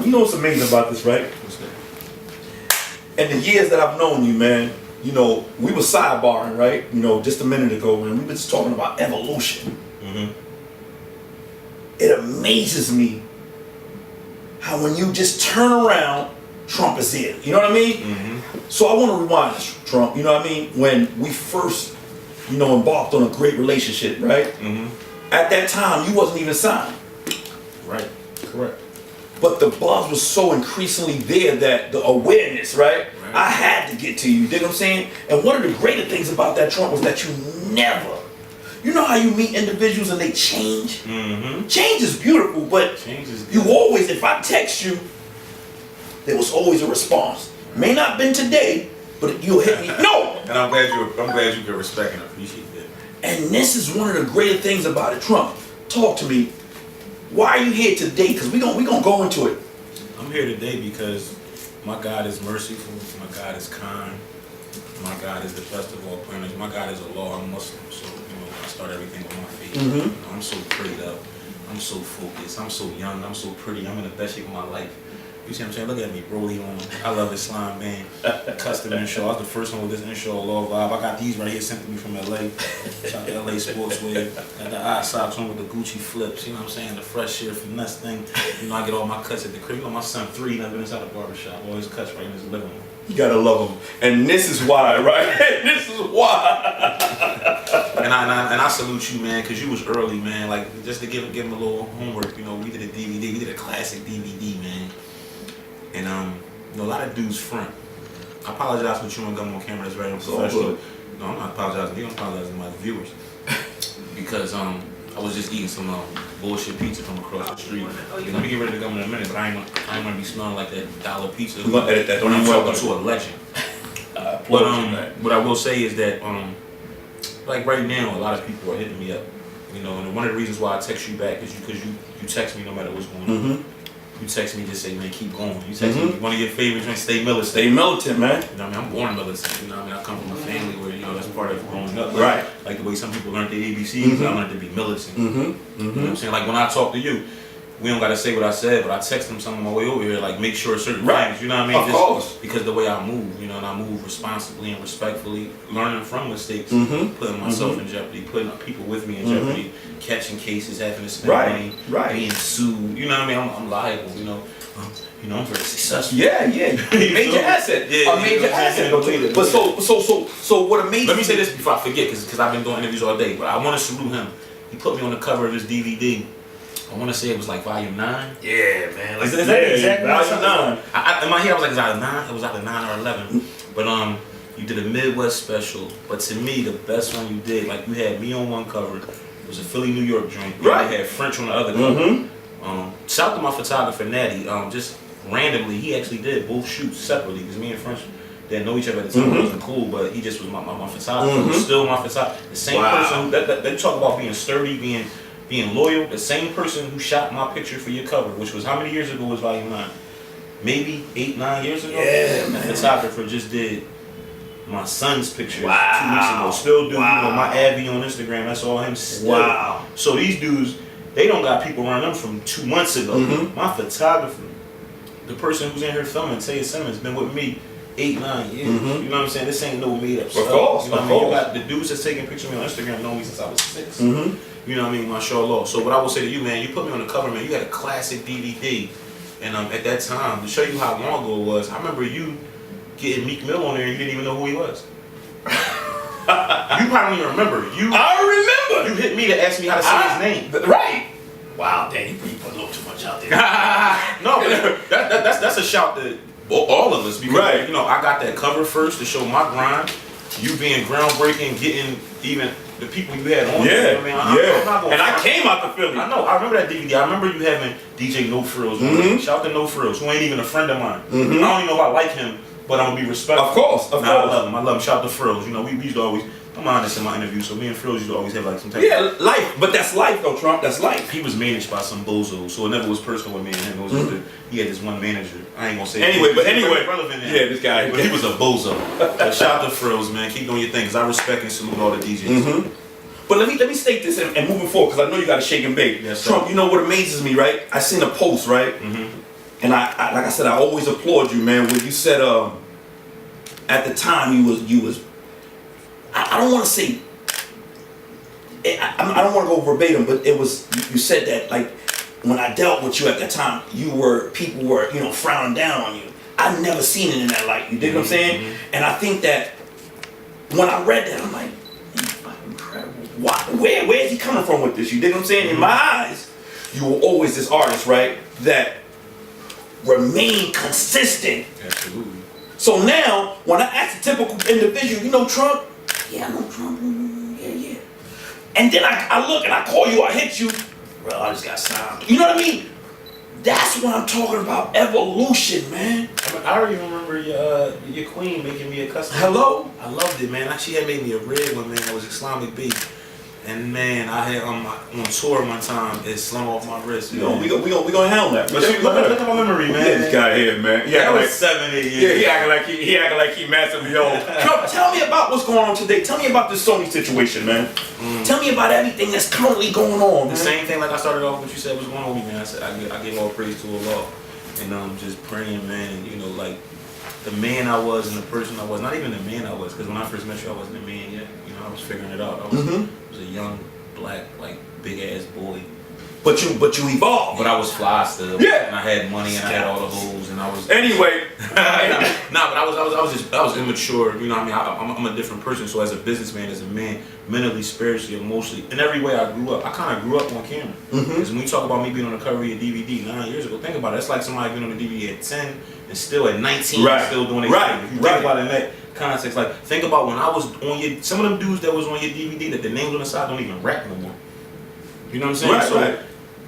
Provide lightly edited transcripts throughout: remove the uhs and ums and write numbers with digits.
you know what's amazing about this, right? What's that? In the years that I've known you, man, you know, we were sidebarring, right? You know, just a minute ago, and we were just talking about evolution. Mm-hmm. It amazes me how when you just turn around, Trump is here. You know what I mean? Mm-hmm. So I want to rewind this, Trump. You know what I mean? When we first, you know, embarked on a great relationship, right? Mm-hmm. At that time, you wasn't even signed. Right. Correct. But the buzz was so increasingly there that the awareness, right? I had to get to you. You dig what I'm saying? And one of the greater things about that, Trump, was that you never. You know how you meet individuals and they change? Mm-hmm. Change is beautiful, but Change is you always, if I text you, there was always a response. May not been today, but you'll hit me. No! And I'm glad you can respect and appreciate that. And this is one of the greater things about it. Trump, talk to me. Why are you here today? Because we gonna go into it. I'm here today because my God is merciful, my God is kind, my God is the best of all planners, my God is Allah, I'm Muslim, so I start everything with my faith. Mm-hmm. I'm so prayed up, I'm so focused, I'm so young, I'm so pretty, I'm in the best shape of my life. You see what I'm saying? Look at me, Broly on. I love Islam, man. Custom inshaw. I was the first one with this inshaw law vibe. I got these right here sent to me from LA. Shout to LA Sportswear. Got the eye socks on with the Gucci flips. You know what I'm saying? The fresh hair finesse thing. I get all my cuts at the crib. My son 3, never been inside a barbershop. All his cuts right in his living room. You gotta love him. And this is why, right? This is why. And I salute you, man, because you was early, man. Like, just to give him a little homework, we did a DVD. We did a classic DVD, man. And a lot of dudes front. I apologize for chewing gum on camera. That's very unprofessional. No, I'm not apologizing to you. I'm apologizing to my viewers because I was just eating some bullshit pizza from across the street. Let me get rid of the gum in a minute, but I ain't gonna be smelling like that dollar pizza. We're gonna edit that. Don't even talking to a legend. What I will say is that like right now, a lot of people are hitting me up. And one of the reasons why I text you back is because you text me no matter what's going on. Mm-hmm. You text me, just say, man, keep going. You text me, one of your favorites, man, stay militant. Stay militant, man. You know what I mean? I'm born militant. You know what I mean? I come from a family where, that's part of growing up. Right. Like the way some people learned the ABCs, I learned to be militant. You know what I'm saying? Like when I talk to you, we don't got to say what I said, but I text them something on my way over here, like make sure certain things, you know what I mean? Of course. Because the way I move, and I move responsibly and respectfully, learning from mistakes, putting myself in jeopardy, putting people with me in jeopardy, catching cases, having to spend money, being sued, you know what I mean? I'm liable, I'm very successful. Yeah. Major asset. Yeah, a major asset. But so what amazing. Let me say this before I forget, because I've been doing interviews all day, but I want to salute him. He put me on the cover of his DVD. I want to say it was like volume 9. Yeah, man. Is that exactly volume 9? In my head, I was like, it was either 9 or 11. But you did a Midwest special. But to me, the best one you did, like you had me on one cover. It was a Philly, New York joint. You had French on the other cover. Shout out to my photographer, Natty. Just randomly, he actually did both shoots separately because me and French didn't know each other at the time. It wasn't cool, but he just was my photographer. He was still my photographer. The same person that they talk about being sturdy, being loyal. The same person who shot my picture for your cover, which was how many years ago was volume 9? Maybe 8-9 years ago. Yeah, man. The photographer just did my son's picture 2 weeks ago. Still do my Abby on Instagram. That's all him. Still. So these dudes, they don't got people running them from 2 months ago. My photographer, the person who's in here filming, Taya Simmons, been with me 8-9 years. You know what I'm saying? This ain't no made up stuff. Of course, you know what I mean? You got the dudes that's taking pictures of me on Instagram know me since I was 6. You know what I mean? Mashallah. So what I will say to you, man, you put me on the cover, man. You had a classic DVD. And at that time, to show you how long ago it was, I remember you getting Meek Mill on there and you didn't even know who he was. You probably don't even remember. I remember. You hit me to ask me how to say his name. Right. Wow, Danny, you put a little too much out there. No, but that's a shout to all of us because I got that cover first to show my grind. You being groundbreaking, getting even the people you had on there. I mean, I came out the Philly. I know. I remember that DVD. I remember you having DJ No Frills. Shout out to No Frills, who ain't even a friend of mine. I don't even know if I like him, but I'm gonna be respectful. Of course. I love him. Shout out to Frills. We used to always. I'm honest in my interviews, so me and Frills used to always have like some type of life. But that's life though, Trump. That's life. He was managed by some bozo, so it never was personal with me and him. It was just he had this one manager. I ain't gonna say anyway, relevant now. This guy. But he was a bozo. But shout out to Frills, man. Keep doing your thing, because I respect and salute all the DJs. But let me state this and moving forward, because I know you got to shake and bake. Yes, Trump, you know what amazes me, right? I seen a post, right? and I like I said, I always applaud you, man. When you said at the time you was I don't want to say I don't want to go verbatim, but it was you said that like when I dealt with you at that time, people were frowning down on you. I never seen it in that light. You dig what I'm saying? And I think that when I read that, I'm like, fucking incredible. Why? Where is he coming from with this? You dig what I'm saying? In my eyes, you were always this artist, right? That remained consistent. Absolutely. So now, when I ask a typical individual, you know Trump? Yeah, I know Trump. Yeah. And then I look and I call you, I hit you. Bro, I just got signed. You know what I mean? That's what I'm talking about. Evolution, man. I already remember your queen making me a custom. Hello? I loved it, man. She had made me a red one, man. That was Islamic beat. And man, I had on tour one time. It slung off my wrist. We gonna handle that. But look at my memory, man. This guy here, man. That was 7, 8 years. Yeah, he acting like he massively old. Tell me about what's going on today. Tell me about this Sony situation, man. Tell me about everything that's currently going on, man. The same thing like I started off what you said was going on with me, man. I said I give all praise to Allah. And just praying, man, and like the man I was and the person I was, not even the man I was, because when I first met you I wasn't a man yet. I was figuring it out. I was a young, black, like big ass boy. But you evolved. But I was fly still. Yeah. And I had money and I had all the hoes and I was. Anyway. But I was immature. You know what I mean? I'm a different person. So as a businessman, as a man, mentally, spiritually, emotionally, in every way I grew up. I kind of grew up on camera. Because when you talk about me being on the cover of your DVD 9 years ago, think about it. It's like somebody being on the DVD at 10 and still at 19 and still doing it. Right. If you think about it in that context, like think about when I was on some of them dudes that was on your DVD that the names on the side don't even rap no more. You know what I'm saying? Right.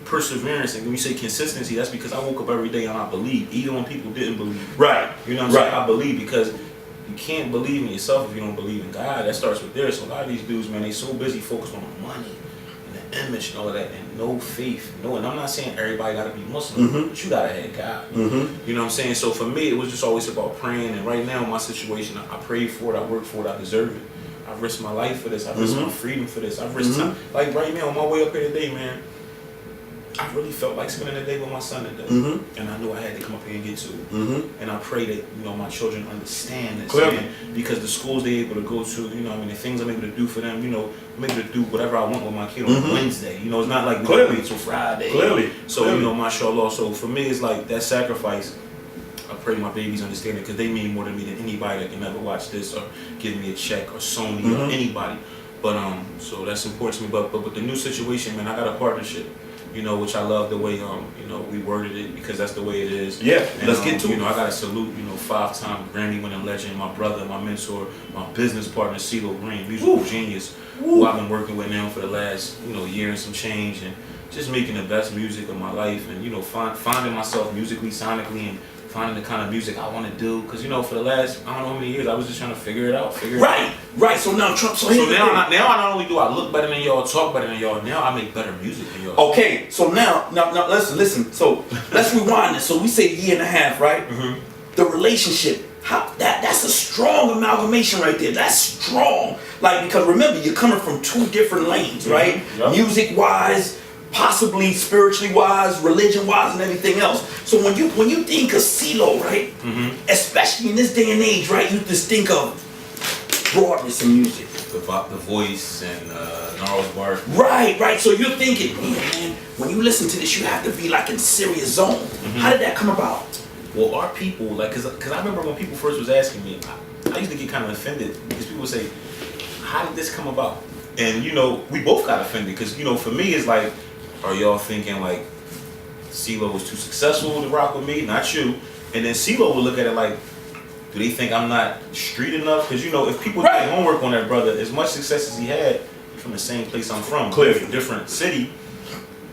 Perseverance, and when you say consistency, that's because I woke up every day and I believe, even when people didn't believe. Right. You know what I'm saying? I believe because you can't believe in yourself if you don't believe in God. That starts with there. So a lot of these dudes, man, they so busy focused on the money and the image and all of that, and no faith. No, and I'm not saying everybody got to be Muslim, but you got to have God. You know what I'm saying? So for me, it was just always about praying. And right now, in my situation, I prayed for it. I worked for it. I deserve it. I risked my life for this. I risked my freedom for this. I risked time. Like right now, on my way up here today, man, I really felt like spending the day with my son today, and I knew I had to come up here and get to it. And I pray that my children understand this, man, because the schools they're able to go to, the things I'm able to do for them, I'm able to do whatever I want with my kid on Wednesday. It's not like we wait till Friday. So mashallah. So for me, it's like that sacrifice. I pray my babies understand it because they mean more to me than anybody that can ever watch this or give me a check or Sony or anybody. But so that's important to me. But with the new situation, man, I got a partnership. Which I love the way we worded it because that's the way it is. Yeah, and, let's get to it. I gotta salute 5-time Grammy-winning legend, my brother, my mentor, my business partner, Cee-Lo Green, musical genius, who I've been working with now for the last year and some change, and just making the best music of my life, and finding myself musically, sonically, and finding the kind of music I want to do. Because for the last I don't know how many years I was just trying to figure it out. Right. So now Trump. So now I not only do I look better than y'all, talk better than y'all. Now I make better music than y'all. Okay. So now listen. So let's rewind this. So we say 1.5 years, right? The relationship. That's a strong amalgamation right there. That's strong. Like because remember you're coming from 2 different lanes, right? Yep. Music wise. Possibly spiritually wise, religion wise, and everything else. So when you think of Cee-Lo, right, especially in this day and age, right, you just think of broadness in music, the voice and Gnarls Bark. Right. So you're thinking, man, when you listen to this, you have to be like in serious zone. How did that come about? Well, our people, like, cause I remember when people first was asking me, I used to get kind of offended because people would say, "How did this come about?" And we both got offended because for me it's like. Are y'all thinking like Cee-Lo was too successful to rock with me? Not you. And then Cee-Lo will look at it like, do they think I'm not street enough? Because if people do homework on that brother, as much success as he had, from the same place I'm from, clearly different city.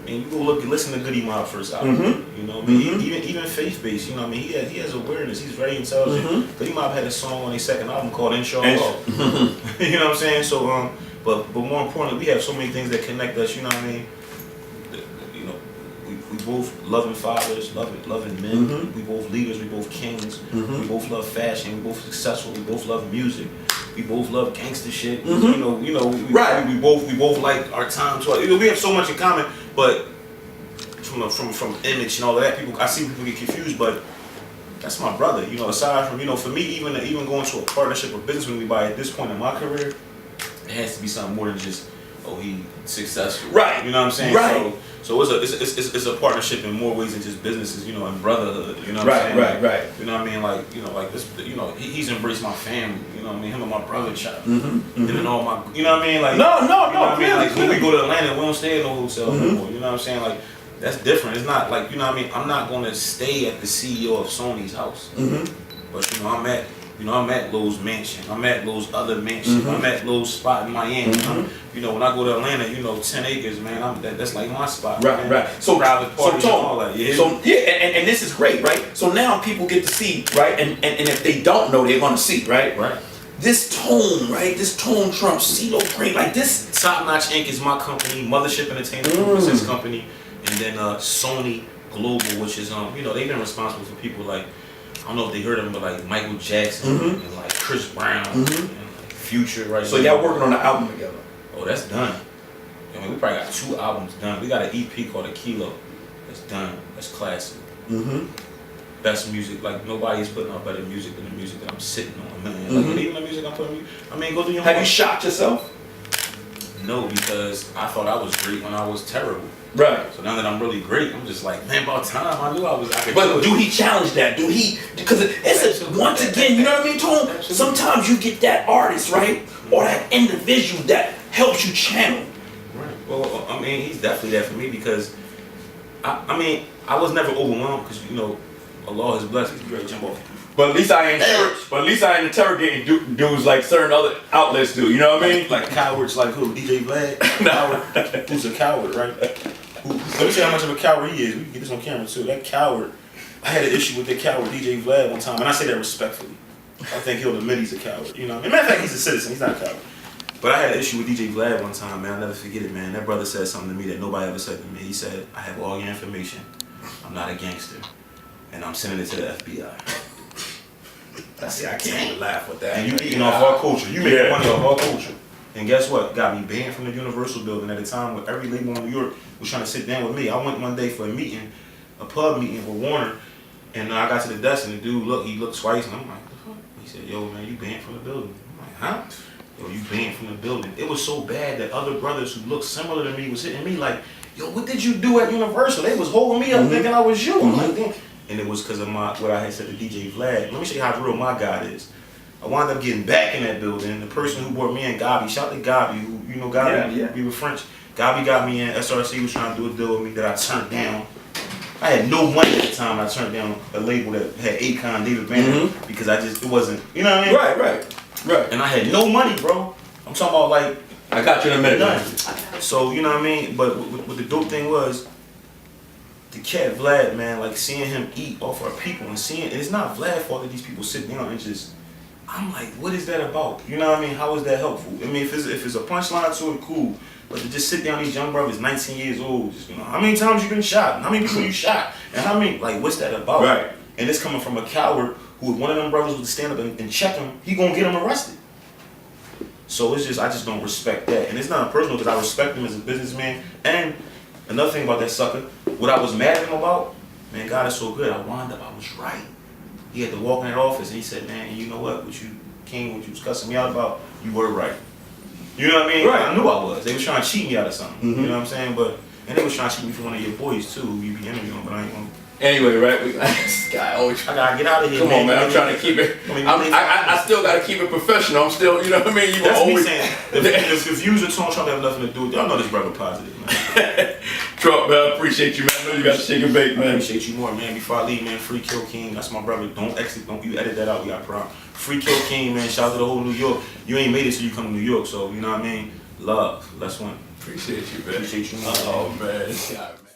And you go listen to Goody Mob first album. Even faith based. He has awareness. He's very intelligent. Goody Mob had a song on his second album called Inshallah. You know what I'm saying? So but more importantly, we have so many things that connect us. You know what I mean? We both loving fathers, loving men. We both leaders. We both kings. We both love fashion. We both successful. We both love music. We both love gangster shit. We both like our time. So we have so much in common. But from image and all of that. I see people get confused, but that's my brother. You know, aside from, you know, for me, even going to a partnership or business with anybody at this point in my career, it has to be something more than just, oh, he successful. Right. You know what I'm saying? Right. So it's a partnership in more ways than just businesses, you know, and brotherhood. You know what I'm saying? Right. You know what I mean? Like, you know, like this, you know, he's embraced my family. You know what I mean? Him and my brother child. And then all my, you know what I mean? Like, No. You know what I mean? Like when we go to Atlanta, we don't stay at no hotel no more. You know what I'm saying? Like, that's different. It's not like, you know what I mean? I'm not gonna stay at the CEO of Sony's house. But you know, I'm at Lowe's mansion. I'm at Lowe's other mansion. I'm at Lowe's spot in Miami. You know, when I go to Atlanta, you know, 10 acres, man. That's like my spot. Right. So private parties and all that. Yeah. So and this is great, right? So now people get to see, right? And if they don't know, they're gonna see, right? Right. This tone, right? This tone trumps Cee-Lo Green, like this. Top Notch Inc. is my company. Mothership Entertainment Group is his company, and then Sony Global, which is you know, they've been responsible for people like, I don't know if they heard of him, but like Michael Jackson and like Chris Brown and like Future, right? So y'all working on the album together? Oh, that's done. I mean, we probably got 2 albums done. We got an EP called Kilo. That's done. That's classic. Best music. Like, nobody's putting out better music than the music that I'm sitting on, man. Like, even the music I'm putting. I mean, go do your homework. Have you shocked yourself? No, because I thought I was great when I was terrible. Right. So now that I'm really great, I'm just like, man, about time. I knew I could. But do he challenge that? Do he? Because it's once again, you know what I mean, Tone? Sometimes you get that artist, right, or that individual that helps you channel. Right. Well, I mean, he's definitely that for me because, I mean, I was never overwhelmed because, you know, Allah has blessed me. You ready to jump off? But at least I ain't interrogating dudes like certain other outlets do. You know what I mean? Like cowards, like who? DJ Vlad? Coward. Who's a coward, right? Let me see how much of a coward he is. We can get this on camera too. That coward. I had an issue with that coward DJ Vlad one time, and I say that respectfully. I think he'll admit he's a coward. You know, matter of fact, he's a citizen. He's not a coward. But I had an issue with DJ Vlad one time, man. I'll never forget it, man. That brother said something to me that nobody ever said to me. He said, "I have all your information. I'm not a gangster, and I'm sending it to the FBI." See, I can't even laugh with that. And you eating off our culture. You making money off our culture. And guess what? Got me banned from the Universal building at a time where every label in New York was trying to sit down with me. I went one day for a meeting, a pub meeting with Warner, and I got to the desk and the dude he looked twice, and I'm like, what the fuck? He said, yo, man, you banned from the building. I'm like, huh? Yo, you banned from the building. It was so bad that other brothers who looked similar to me was hitting me like, yo, what did you do at Universal? They was holding me up thinking I was you. I'm like, damn. And it was because of what I had said to DJ Vlad. Let me show you how real my God is. I wound up getting back in that building. The person who brought me in, Gabi, shout out to Gabi, who, you know Gabi, we were French. Gabi got me in, SRC was trying to do a deal with me that I turned down. I had no money at the time. I turned down a label that had Akon, David Banner, because it wasn't, you know what I mean? Right. And I had no money, bro. I'm talking about like, I got you in a minute. None. So, you know what I mean? But what the dope thing was, the cat Vlad, man, like seeing him eat off our people and it's not Vlad's fault that these people sit down and just, I'm like, what is that about? You know what I mean? How is that helpful? I mean, if it's a punchline to it, cool. But to just sit down, these young brothers, 19 years old, just, you know, how many times you been shot? How many people you shot? And how many, like, what's that about? Right. And it's coming from a coward who, if one of them brothers was to stand up and check him, he gonna get him arrested. So it's just, I just don't respect that. And it's not personal because I respect him as a businessman. And another thing about that sucker, what I was mad at him about, man, God is so good, I was right. He had to walk in that office and he said, man, you know what you was cussing me out about, you were right. You know what I mean? Right. I knew I was. They was trying to cheat me out of something. You know what I'm saying? And they was trying to cheat me for one of your boys too, who you be interviewing, but I ain't gonna. Anyway, right? This guy always. I gotta get out of here. Come on, man. I'm trying to keep it. I still gotta keep it professional. I'm still, you know what I mean? That's always me saying. If views and Tone Trump have nothing to do with it, y'all know this brother positive, man. Trump, man, I appreciate you, man. I know you got to shake and bake, man. I appreciate you more, man. Before I leave, man, Free Kill King. That's my brother. Don't you edit that out. We got a problem. Free Kill King, man. Shout out to the whole New York. You ain't made it till you come to New York, so you know what I mean. Love. Let's win. Appreciate you, man. Appreciate you, man. Oh man, God, man.